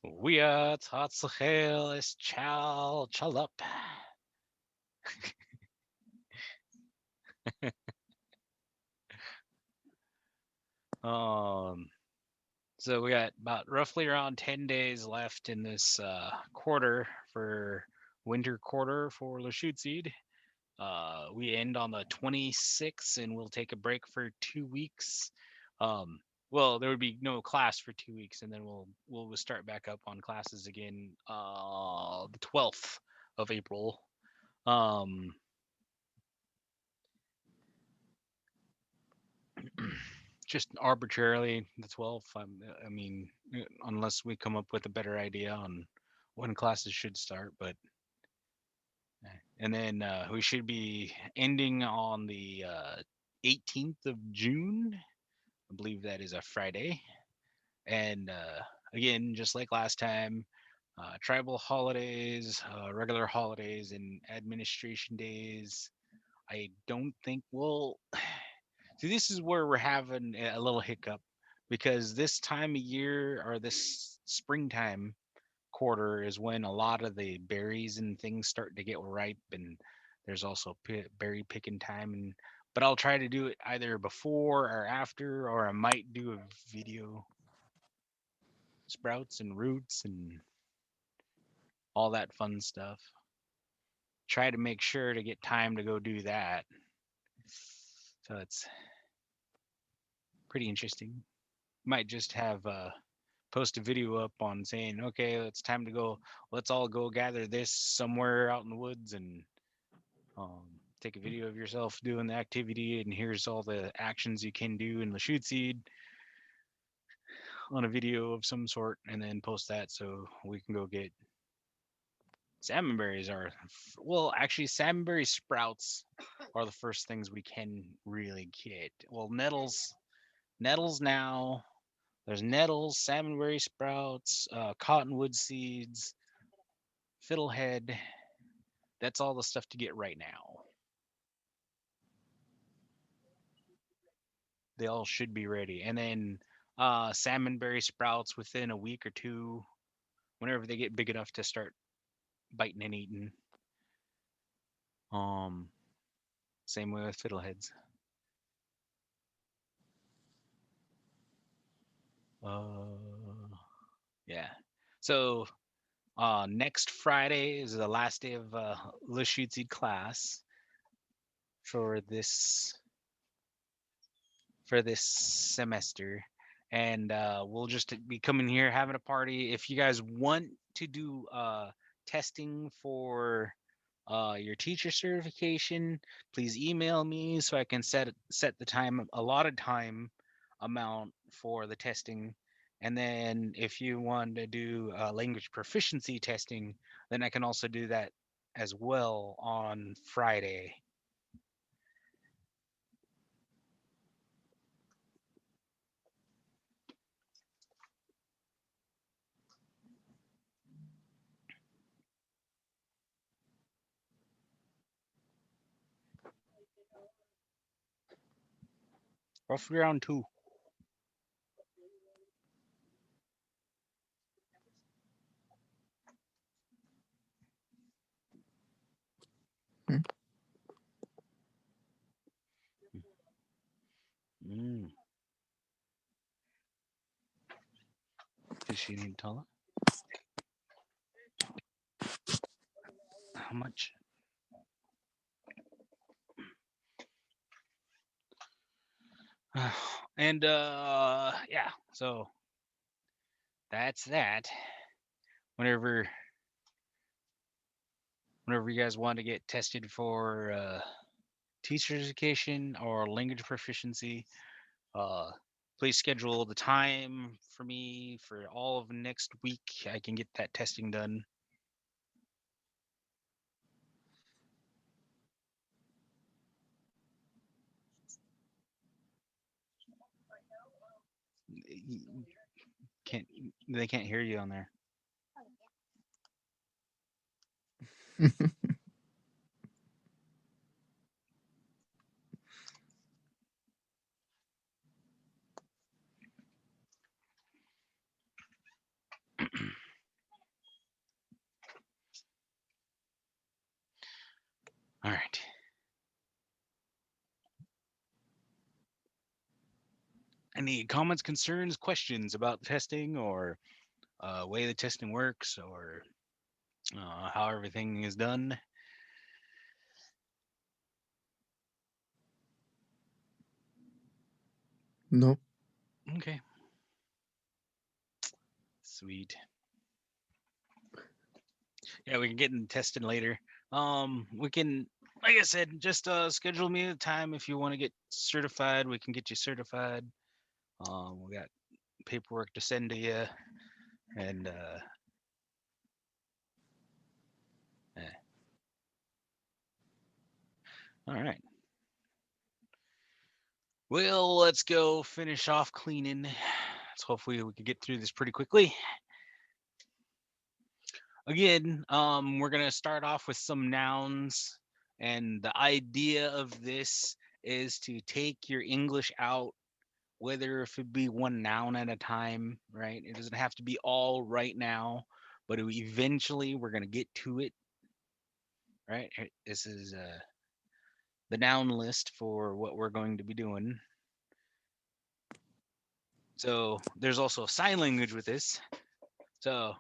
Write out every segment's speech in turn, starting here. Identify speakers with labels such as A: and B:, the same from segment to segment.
A: ويا تاتسخيل is chal chalup. um so we got about roughly around 10 days left in this quarter for winter quarter for Lashutseed. We end on the 26th and we'll take a break for 2 weeks. Um, well, there would be no class for 2 weeks, and then we'll start back up on classes again the 12th of April. Um, just arbitrarily the 12th. I mean, unless we come up with a better idea on when classes should start, but and then we should be ending on the 18th of June. I believe that is a Friday. And again, just like last time, tribal holidays, regular holidays, and administration days. I don't think we'll. See, this is where we're having a little hiccup because this time of year or this springtime quarter is when a lot of the berries and things start to get ripe, and there's also berry picking time. And but I'll try to do it either before or after, or I might do a video sprouts and roots and all that fun stuff. Try to make sure to get time to go do that. So it's pretty interesting. Might just have post a video up on saying, okay, it's time to go. Let's all go gather this somewhere out in the woods and take a video of yourself doing the activity. And here's all the actions you can do in the shoot seed on a video of some sort, and then post that so we can go get salmonberries. Are well, actually, salmonberry sprouts are the first things we can really get. Well, nettles now. There's nettles, salmonberry sprouts, cottonwood seeds, fiddlehead. That's all the stuff to get right now. They all should be ready. And then salmonberry sprouts within a week or two, whenever they get big enough to start biting and eating. Um, Same way with fiddleheads. Yeah. So next Friday is the last day of Lashutzi class for this semester, and we'll just be coming here having a party. If you guys want to do testing for your teacher certification, please email me so I can set the time allotted time amount for the testing. And then if you want to do language proficiency testing, then I can also do that as well on Friday. Roughly around 2.
B: Hmm.
A: Mm. Does she need taller? How much? And yeah, so that's that. Whenever whenever you guys want to get tested for teacher education or language proficiency, uh please schedule the time for me for all of next week. I can get that testing done. Can't they can't hear you on there. Any comments, concerns, questions about testing or way the testing works or how everything is done?
B: No.
A: Okay, sweet. Yeah, we can get into testing later. We can, like I said, just schedule me a time if you want to get certified. We can get you certified. We got paperwork to send to you, and eh. All right. Well, let's go finish off cleaning. So hopefully we can get through this pretty quickly. Again, we're gonna start off with some nouns, and the idea of this is to take your English out, whether if it be one noun at a time, right? It doesn't have to be all right now, but eventually we're gonna get to it, right? This is the noun list for what we're going to be doing. So there's also sign language with this. So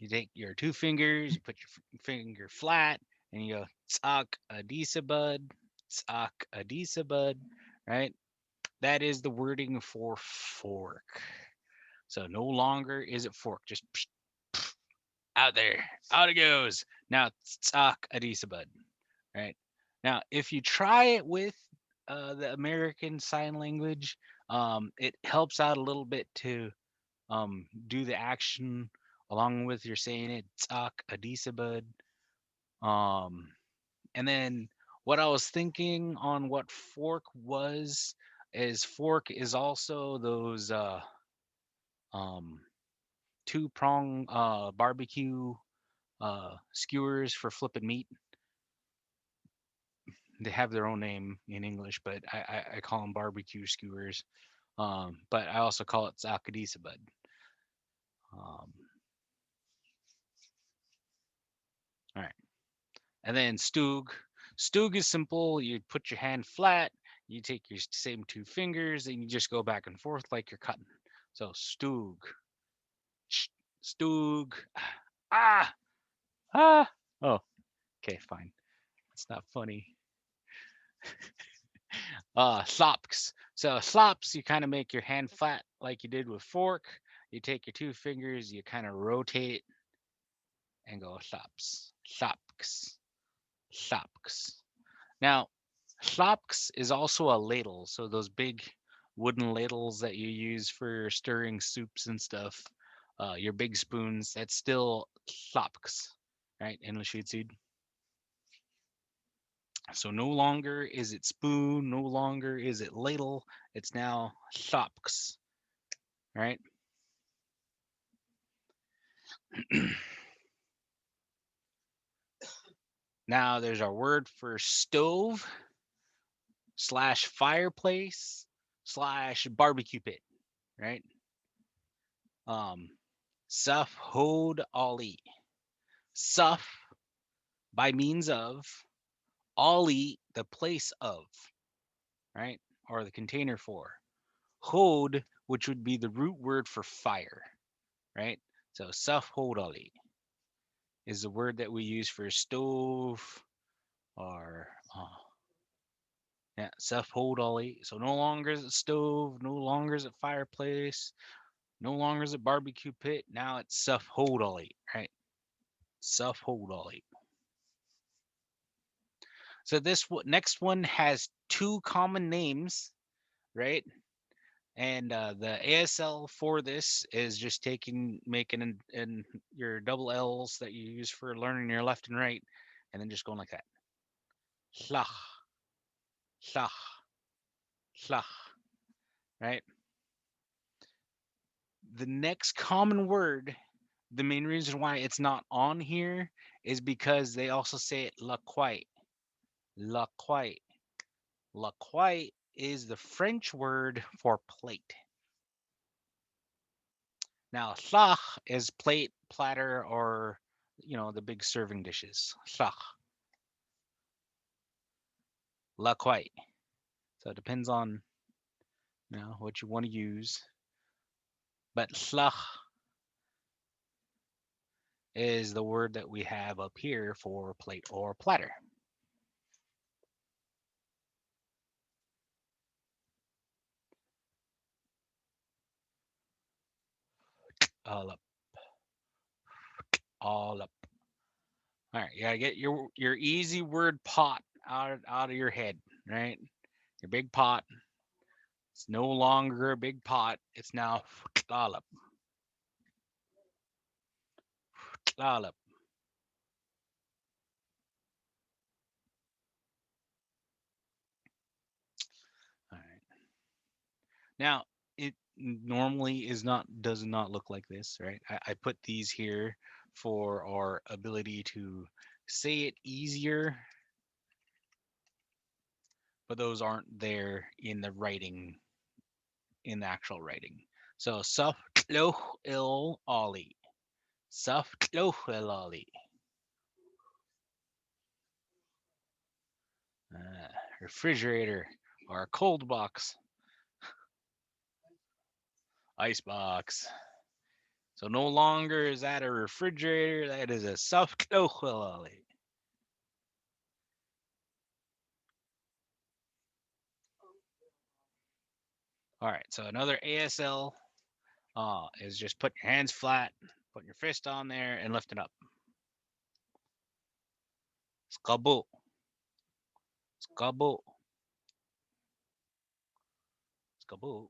A: you take your two fingers, you put your finger flat, and you go tsak adisa bud, tsak adisa bud, right? That is the wording for fork. So no longer is it fork, just out there, out it goes. Now tsak adisa bud, right? Now if you try it with the American Sign Language, it helps out a little bit to do the action along with your saying it, tsak adisabud. Um, and then what I was thinking on what fork was is fork is also those um two prong barbecue skewers for flipping meat. They have their own name in English, but I call them barbecue skewers. But I also call it zakadisabud. Um, all right. And then Stug. Stug is simple. You put your hand flat, you take your same two fingers, and you just go back and forth like you're cutting. So Stug. Stug. Ah! Ah! Oh, okay, fine. It's not funny. Slops. So slops, you kind of make your hand flat like you did with fork. You take your two fingers, you kind of rotate and go slops. Slops. Slops. Now, Slopks is also a ladle, so those big wooden ladles that you use for stirring soups and stuff, your big spoons, that's still Slopks, right? In Lashid. So no longer is it spoon, no longer is it ladle, it's now Slopks, right? Now there's our word for stove slash fireplace slash barbecue pit, right? Um, Suf hod ali. Suf by means of, ali the place of, right? Or the container for. Hod, which would be the root word for fire, right? So suf hod ali is the word that we use for stove or yeah, suf hod ali. So no longer is it stove, no longer is it fireplace, no longer is it barbecue pit. Now it's suf hod ali, right? Suf hod ali. So this next one has two common names, right? And the ASL for this is just making in your double L's that you use for learning your left and right, and then just going like that. Slach, slach, slach, right? The next common word, the main reason why it's not on here is because they also say it la quite. La quite. La quite is the French word for plate. Now, slach is plate, platter, or the big serving dishes. Slach, la quite. So it depends on what you want to use. But slach is the word that we have up here for plate or platter. All up, all up. All right, you gotta get your easy word pot out of your head, right? Your big pot. It's no longer a big pot. It's now all up, all up. All right. Now it normally is not does not look like this, right? I put these here for our ability to say it easier, but those aren't there in the writing, in the actual writing. So suf tloch il ollie. Suf tloch il ollie. Refrigerator or cold box, ice box. So no longer is that a refrigerator, that is a suf tloch il ollie. All right, so another ASL is just put your hands flat, put your fist on there, and lift it up. Skabo, skabo, skabo.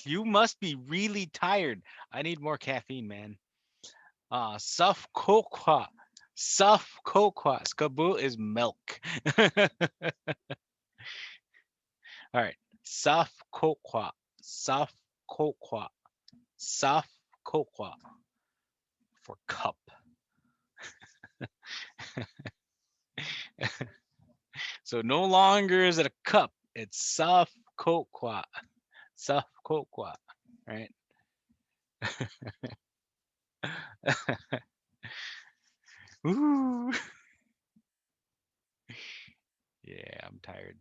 A: You must be really tired. I need more caffeine, man. Suf kokwa. Suf kokwa. Skaboo is milk. All right. Suf kokwa. Suf kokwa. Suf kokwa for cup. So no longer is it a cup. It's suf kokwa. Suf kokwa. Right? Ooh. Yeah, I'm tired.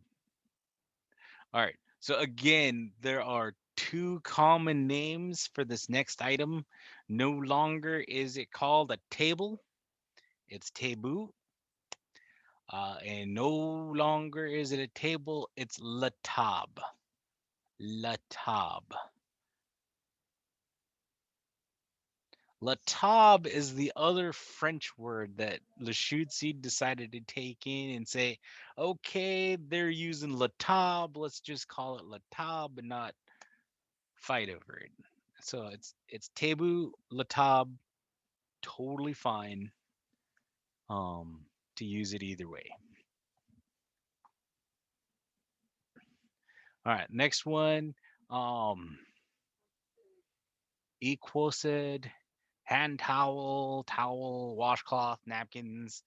A: All right. So again, there are two common names for this next item. No longer is it called a table, it's taboo. And no longer is it a table, it's la table. La table. La table is the other French word that Lachute decided to take in and say, okay, they're using la table, let's just call it la table and not fight over it. So it's taboo, latab, totally fine to use it either way. All right, next one. Um Equosed, hand towel, towel, washcloth, napkins.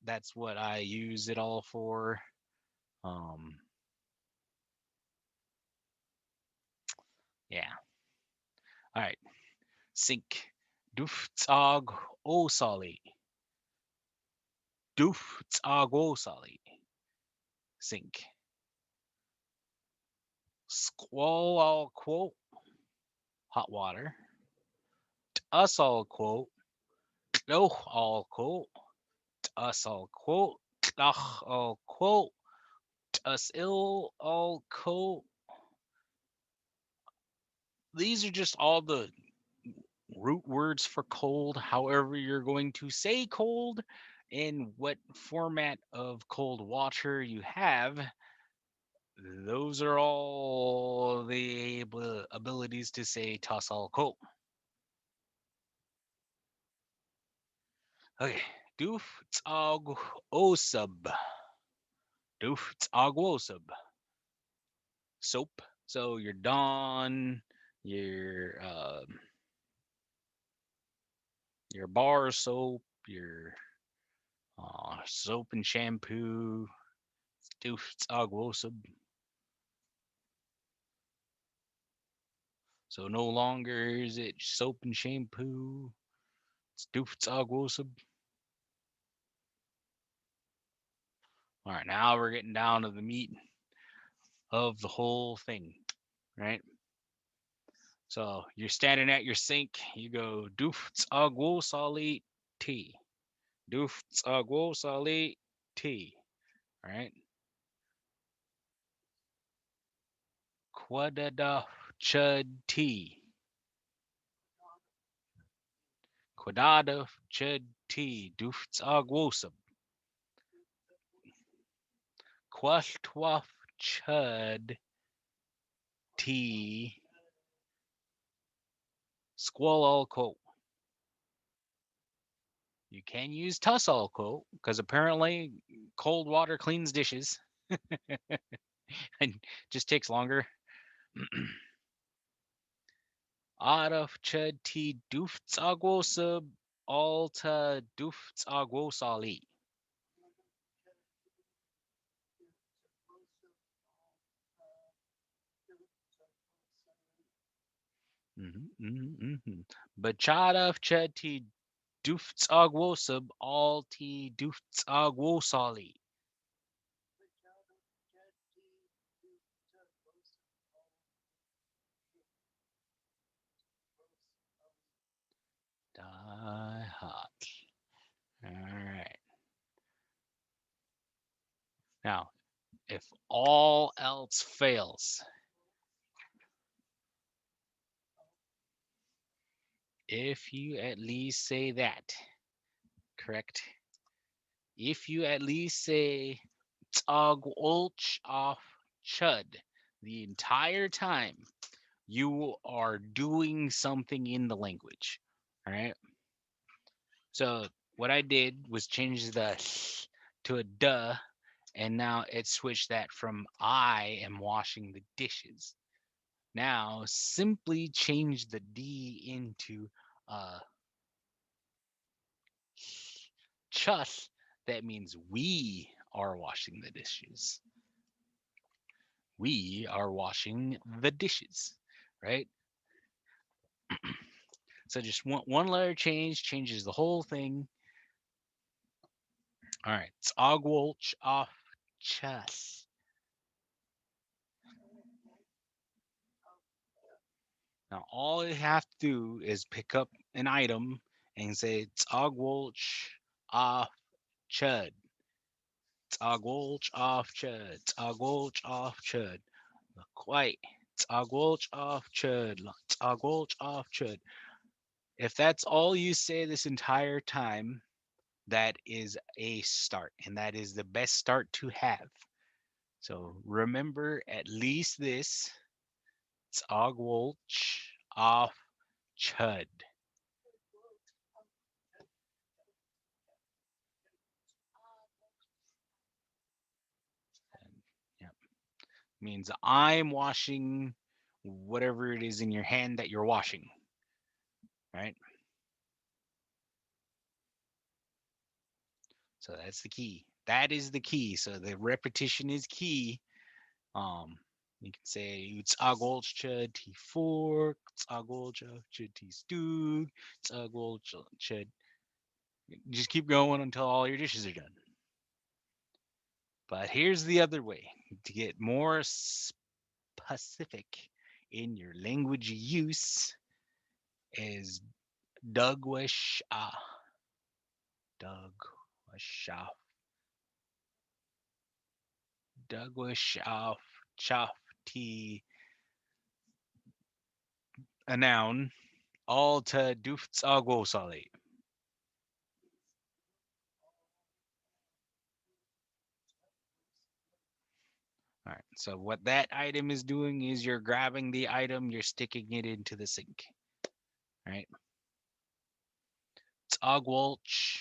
A: That's what I use it all for. Um yeah. All right. Sink. Duftsag osali. Duftsag osali. Sink. Squall all quote hot water. Us all quote. No all quote. Us all quote. Ach all quote. Us ill all quote. These are just all the root words for cold, however you're going to say cold and what format of cold water you have. Those are all the abilities to say toss all cold. Okay. Doof tsag osub. Doof tsag osub. Soap. So your Dawn, your your bar soap, your soap and shampoo. Doof tsag osub. So no longer is it soap and shampoo. It's doof tsag osub. All right, now we're getting down to the meat. of the whole thing, right? So you're standing at your sink, you go dufts agwo sali tea. Dufts agwo sali tea. Right? Quadada chud tea. Quadada chud tea. Dufts agwo sub. Quashtwaf chud tea. Squall coat. You can use Tussall coat because apparently cold water cleans dishes and just takes longer. Araf chud ti dufts agwosub alta dufts agwosali. Bachadaf chud ti dufts agwosub alti dufts agwosali. Die hot. All right. Now, if all else fails, if you at least say that, correct? If you at least say Tsagwolch off chud the entire time, you are doing something in the language. All right. So what I did was change the to a duh, and now it switched that from I am washing the dishes. Now simply change the D into chus. That means we are washing the dishes. We are washing the dishes, right? So just one letter change changes the whole thing. All right, it's Ogwolch off chess. Now all you have to do is pick up an item and say it's Ogwolch off chud. It's Ogwolch off chud. It's Ogwolch off chud. Quite. It's Ogwolch off chud. It's Ogwolch off chud. If that's all you say this entire time, that is a start, and that is the best start to have. So remember at least this. It's Ogwolch off chud. And, yeah, means I'm washing whatever it is in your hand that you're washing, right? So that's the key. That is the key. So the repetition is key. Um, you can say it's agolcha t fork, it's agolcha t stug, it's agolcha. Just keep going until all your dishes are done. But here's the other way to get more specific in your language use is Dugwish Dugwish Dugwish Chaff T a noun all to dufts agwosali. All right. So what that item is doing is you're grabbing the item, you're sticking it into the sink. All right. It's agwolch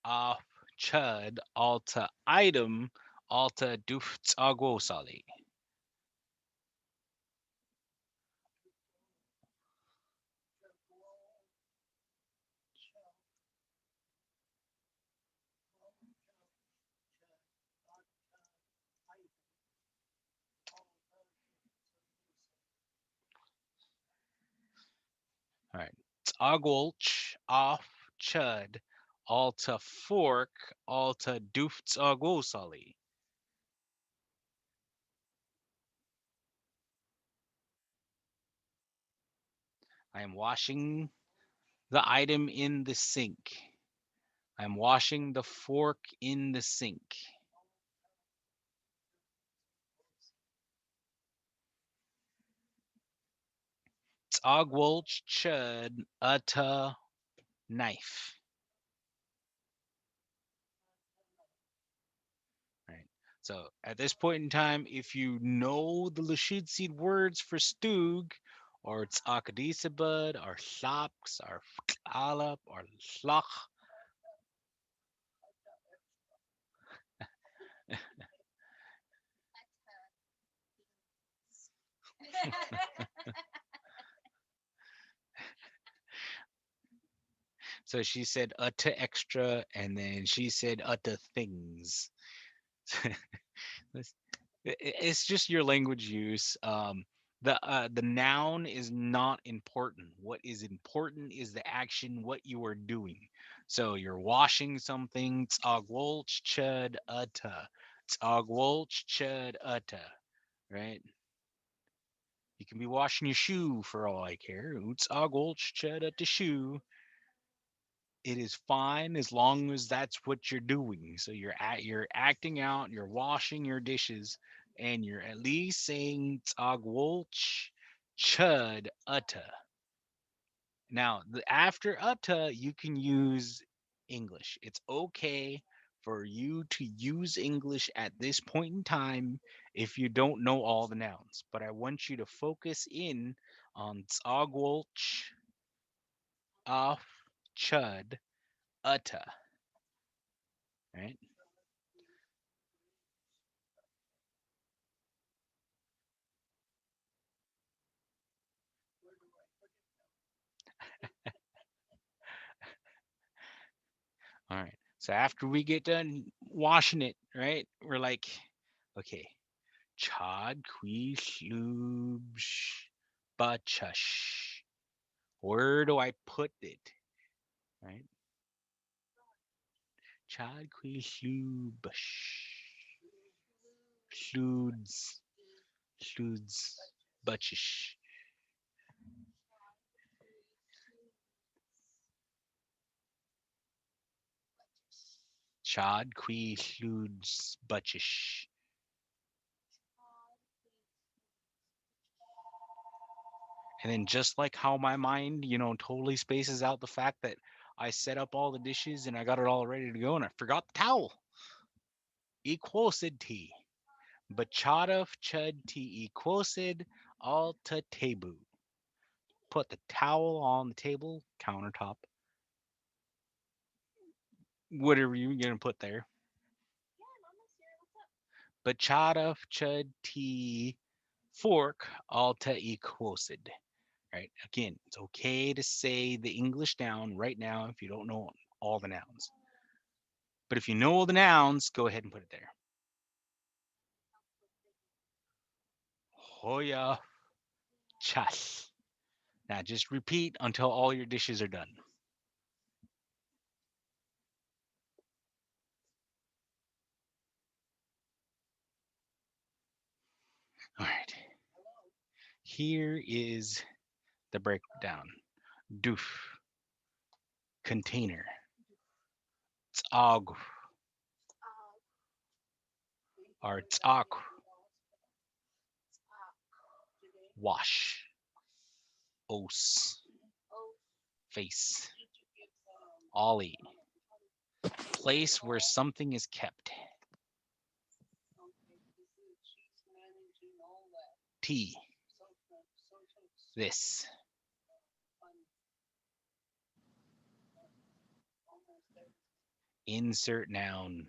A: off chud alta item alta dufts agwosali. All right. It's agwolch off chud alta fork alta dufts agwosali. I am washing the item in the sink. I'm washing the fork in the sink. Tsagwolch chud uta knife. Right. So at this point in time, if you know the Lashid words for stug, or it's akadisabud, or slaps, or alap, or slach, so she said uta extra, and then she said uta things. It's it's just your language use. The noun is not important. What is important is the action, what you are doing. So you're washing something. Tsagwolch chud uta. Tsagwolch chud uta. Right? You can be washing your shoe for all I care. Tsagwolch chud uta shoe. It is fine as long as that's what you're doing. So you're acting out, you're washing your dishes, and you're at least saying tsagwolch chud uta. Now, after uta, you can use English. It's okay for you to use English at this point in time if you don't know all the nouns. But I want you to focus in on tsagwolch af chud uta. Right? All right. So after we get done washing it, right, we're like, okay, chad kui slubsh bachush. Where do I put it? Right? Chad kui slubush. Sluds. Sluds. Butchish. Chad kui sluds butchish. And then just like how my mind, totally spaces out the fact that I set up all the dishes and I got it all ready to go and I forgot the towel. Equosid tea. Bachata chud tea equosid alta tebu. Put the towel on the table, countertop, whatever you're gonna put there. Bachata chud tea fork alta equosid. Right? Again, it's okay to say the English noun right now if you don't know all the nouns. But if you know all the nouns, go ahead and put it there. Hoya chas. Now just repeat until all your dishes are done. All right. Here is the breakdown. Doof, container, tsag, or tsak, wash, os, face, ollie, place where something is kept. T, this, insert noun,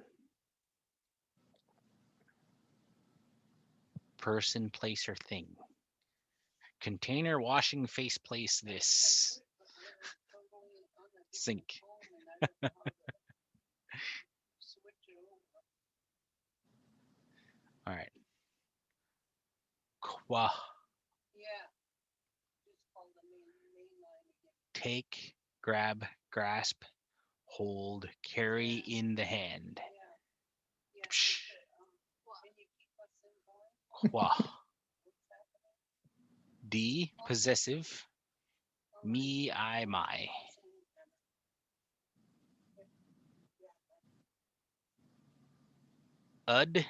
A: person, place, or thing. Container, washing, face, place, this, sink. All right. Qua, take, grab, grasp, hold, carry in the hand. Psh, qua. D, possessive, Me, I, my. Ud,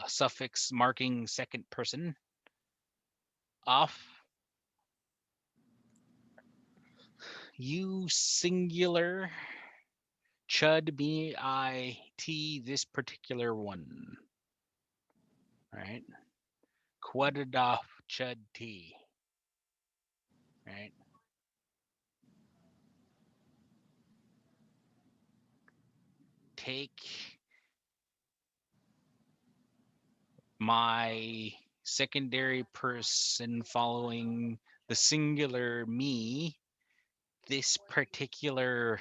A: suffix marking second person. Off, you singular. Chud, me, I, t, this particular one. Right? Quadded off, chud, t. Right? Take my secondary person following the singular me, this particular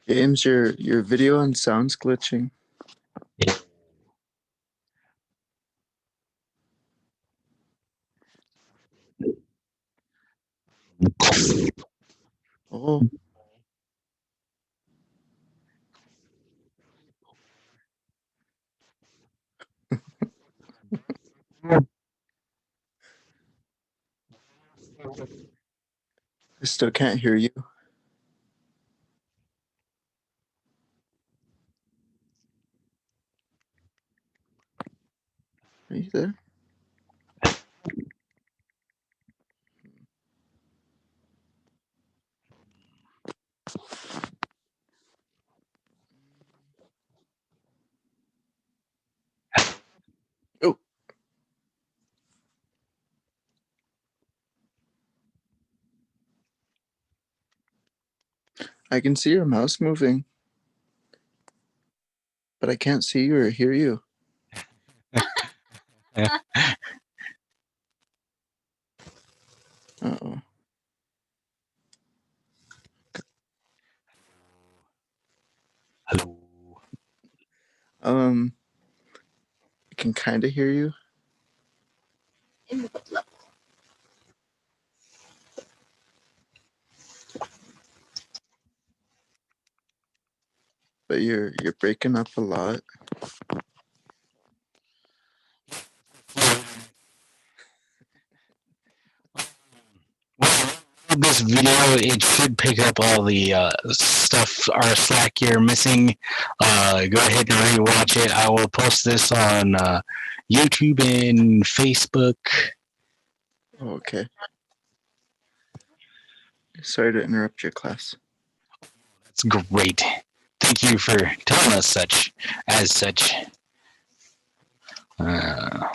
B: James, your video and sound's glitching. Oh, I still can't hear you. Are you there? Oh, I can see your mouse moving, but I can't see you or hear you. Uh-oh.
A: Hello.
B: I can kind of hear you. But you're breaking up a lot.
A: This video, it should pick up all the stuff our Slack you're missing. Go ahead and rewatch it. I will post this on YouTube and Facebook.
B: Oh, okay. Sorry to interrupt your class.
A: That's great. Thank you for telling us such. As such. Uh,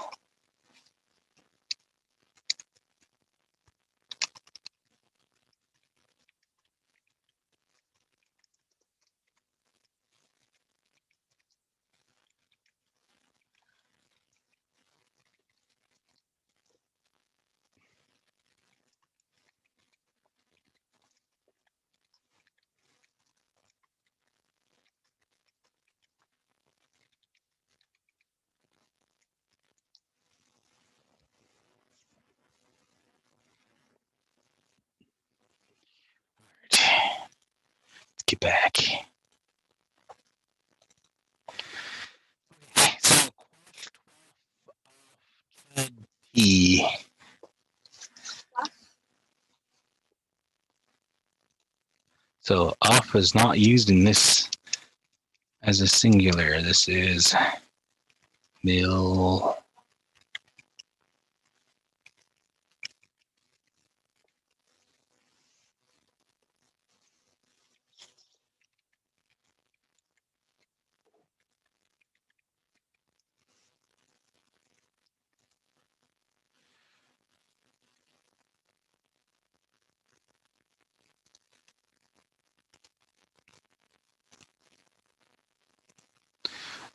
A: let's get back. So, E. So off is not used in this as a singular. This is mill.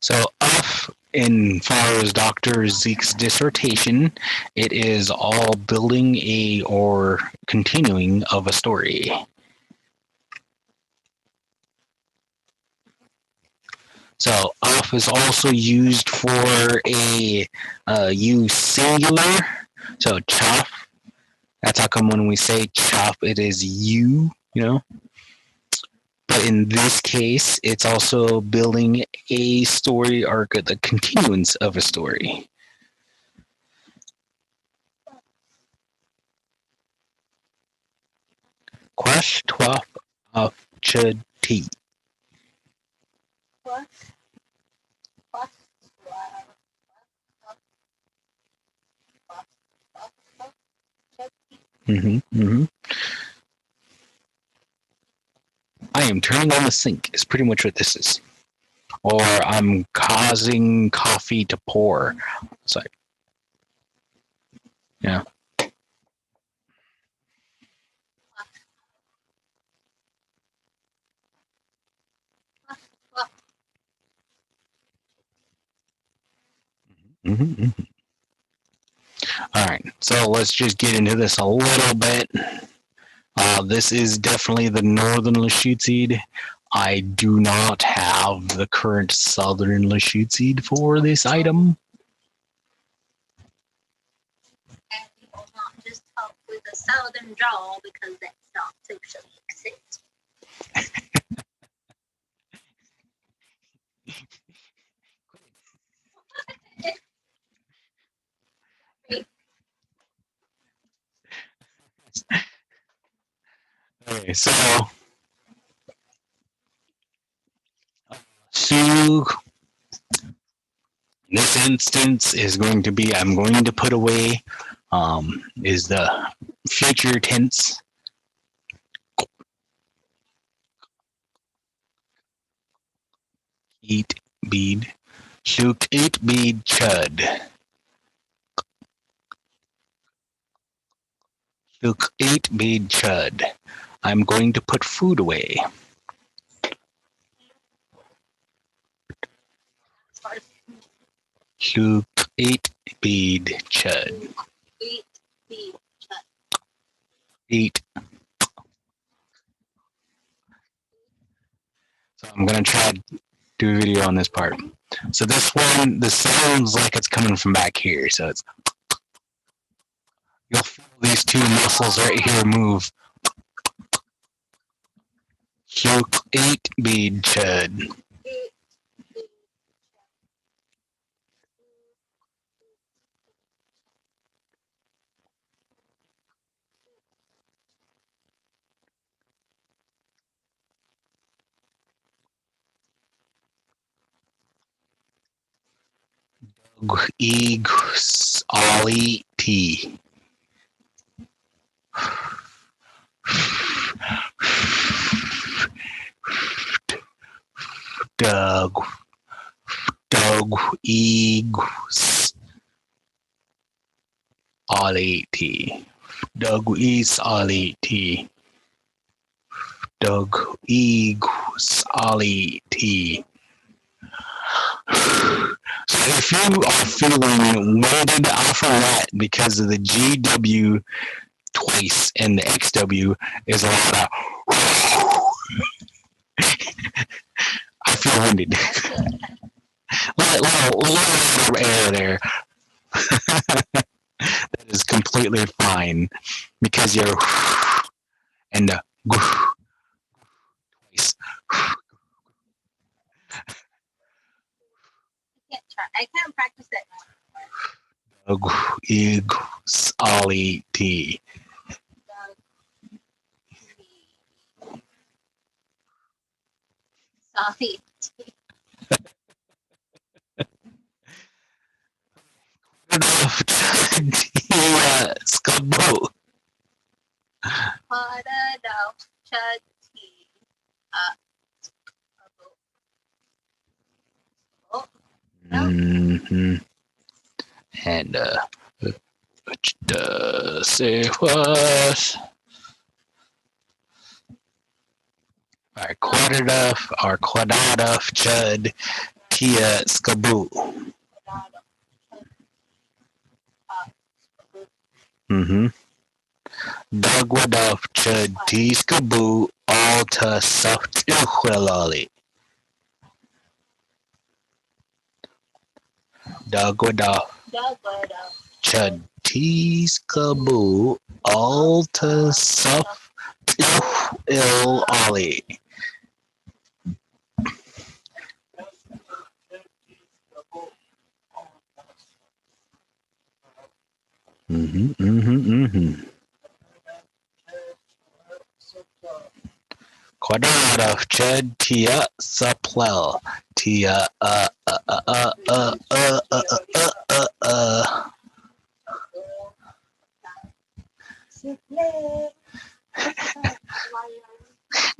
A: So, in far as Dr. Zeke's dissertation, it is all building a or continuing of a story. So, of is also used for a you singular. So, chop. That's how come when we say chop, it is you, you know. But in this case, it's also building a story arc, the continuance of a story. Quash twap of chati. I am turning on the sink is pretty much what this is. Or I'm causing coffee to pour. So, yeah. All right, so let's just get into this a little bit. This is definitely the northern Lashutseed. I do not have the current southern Lashutseed for this item.
C: And we will not just talk with a southern drawl because that's not socially acceptable.
A: Okay, so Sue, this instance is going to be, I'm going to put away, is the future tense. Eat bead. Shuk eat bead chud. Shuk eat bead chud. I'm going to put food away. Shuk eat bead chud. Eat. So I'm gonna try to do a video on this part. So this one, this sounds like it's coming from back here. So it's, you'll feel these two muscles right here move. Shuk eat bead chud. Egus ollie tea. Doug egus ollie tea. Doug is ollie tea. Doug egus ollie tea. So if you are feeling weighted off of that because of the GW twice and the XW is a lot of I feel winded. little air there. That is completely fine because you're and twice.
C: I can't practice that.
A: Egus ollie tea.
C: Sorry.
A: Scubbo. Mm-hmm. And say what? Our quadada, chud, tia skabu. Mm-hmm. Dagwadov chadi skabu alta saftilali. Dagwadov chadi skabu alta saftilali. Mm-hmm, mm-hmm, mm-hmm. Quadrata chud tia suplel tia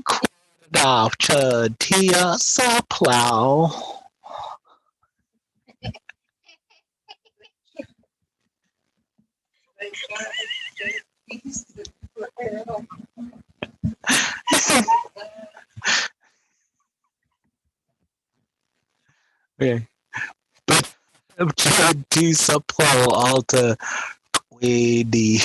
A: Quadrata chud tia suplel. Okay. Chud tia suplel alta quidi.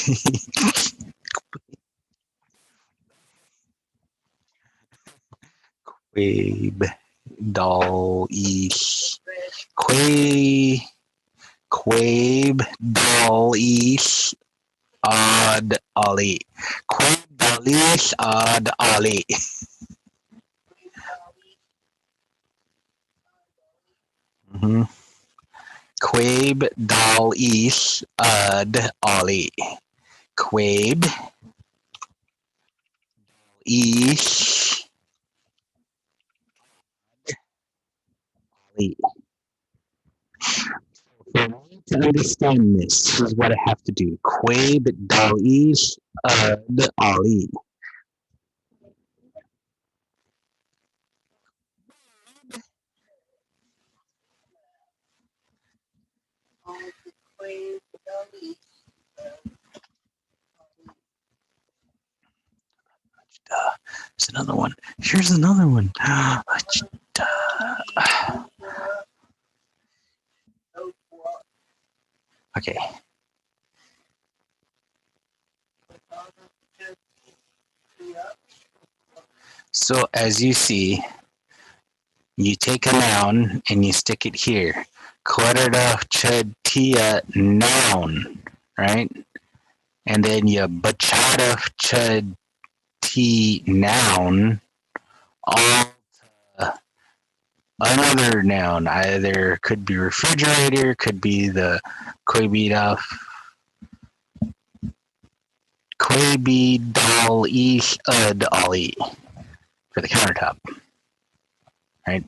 A: Quabe dal ish. Quabe dal ish ad ali. Quabe dal ish ad ali. Mm-hmm. Quabe dal ish ad ali. Quabe ish ali. For me to understand this is what I have to do. Quabe dal ish ad ali. There's another one. Here's another one. Okay. So as you see, you take a noun and you stick it here. Quadrata chatia noun, right? And then you bachata chati noun, all another noun. Either could be refrigerator, could be the quabidaf quabidal ish ud ali for the countertop, right?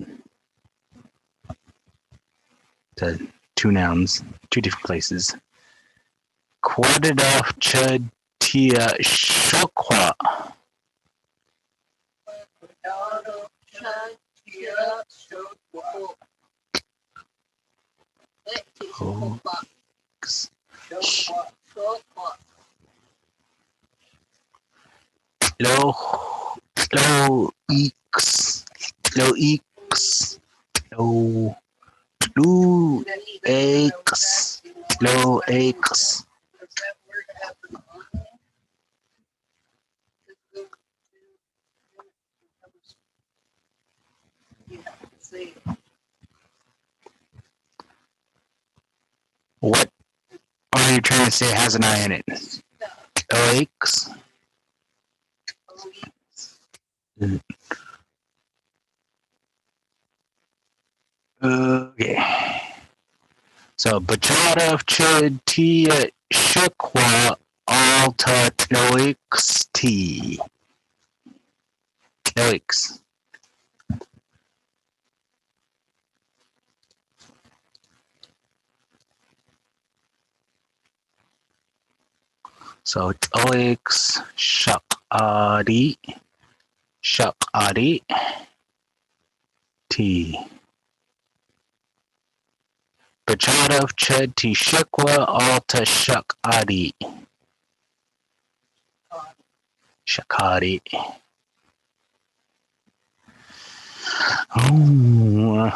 A: To two nouns, two different places. Quadrata chatia shokwa. Low X, low X, low X, low X. What are you trying to say has an I in it? X. Okay. So bachata chatia shakwa alta tloix t. Tloix. So tloix shakari t. Bachata chati shakwa alta shakari. Shakari. Oh.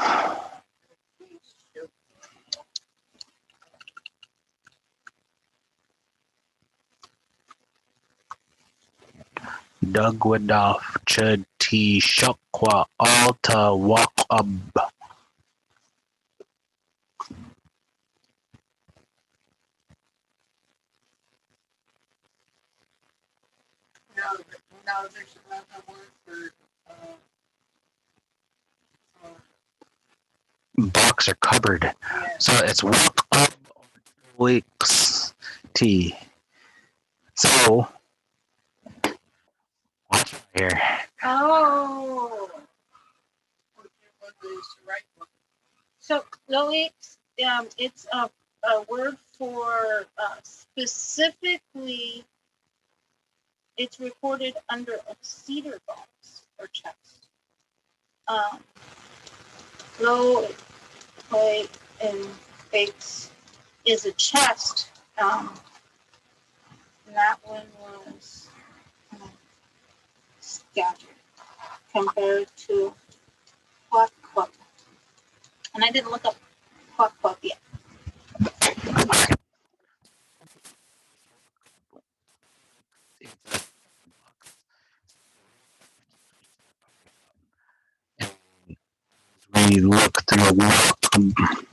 A: Dugwadoff Chati Shokwa Alta Wakab.
D: Now there's another word for
A: Box or cupboard.
D: yeah.
A: So it's Wakab Weeks T. So watch out here.
C: Oh.
D: What is the right one?
C: So no, it's a word for specifically. It's recorded under a cedar box or chest. Low plate and bakes is a chest. And that one was scattered compared to Quack Quack. And I didn't look up Quack Quack yet.
A: We look through Wakab.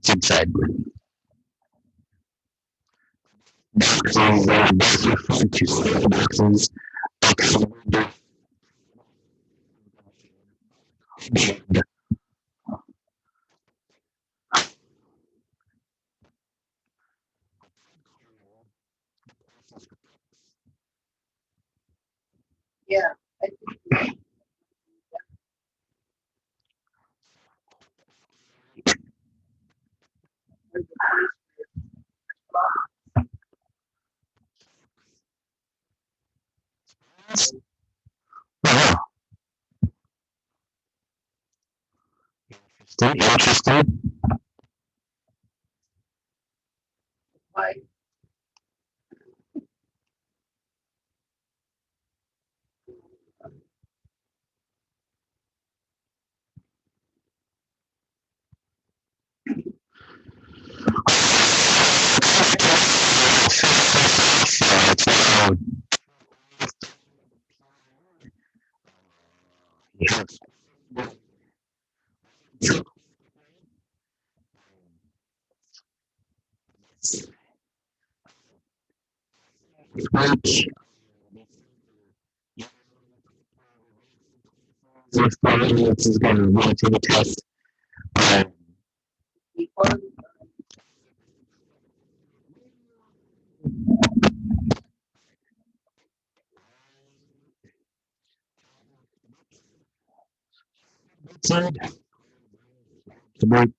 A: Inside. Boxes.
D: Yeah.
A: Interesting.
D: Like
A: This is going to really take a test.
D: before
A: Side. The break.